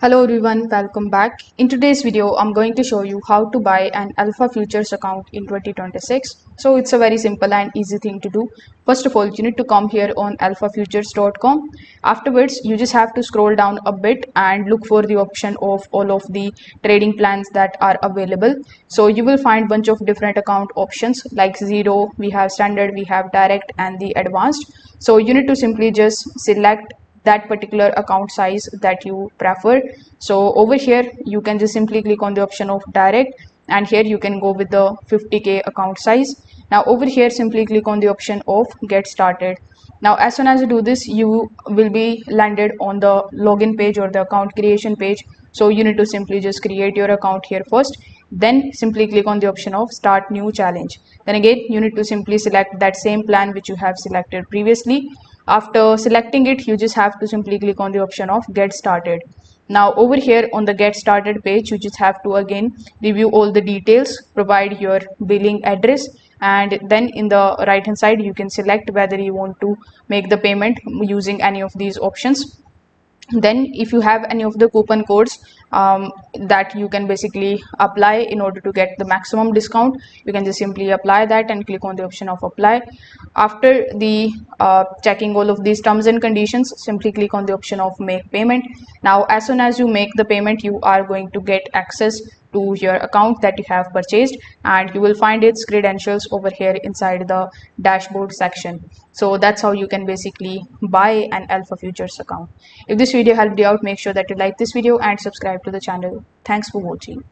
Hello everyone, welcome back. In today's video, I'm going to show you how to buy an Alpha Futures account in 2026. So it's a very simple and easy thing to do. First of all, you need to come here on alphafutures.com. Afterwards, you just have to scroll down a bit and look for the option of all of the trading plans that are available. So you will find bunch of different account options like zero, we have standard, we have direct and the advanced. So you need to simply just select that particular account size that you prefer. So over here you can just simply click on the option of direct, and here you can go with the 50k account size. Now over here simply click on the option of get started. Now as soon as you do this, you will be landed on the login page or the account creation page. So you need to simply just create your account here first, then simply click on the option of start new challenge. Then again you need to simply select that same plan which you have selected previously. After selecting it, you just have to simply click on the option of get started. Now over here on the get started page, you just have to again review all the details, provide your billing address, and then in the right hand side you can select whether you want to make the payment using any of these options. Then if you have any of the coupon codes that you can basically apply in order to get the maximum discount, you can just simply apply that and click on the option of apply. After the checking all of these terms and conditions, simply click on the option of make payment. Now as soon as you make the payment, you are going to get access to your account that you have purchased, and you will find its credentials over here inside the dashboard section. So that's how you can basically buy an Alpha Futures account. If this video helped you out, make sure that you like this video and subscribe to the channel. Thanks for watching.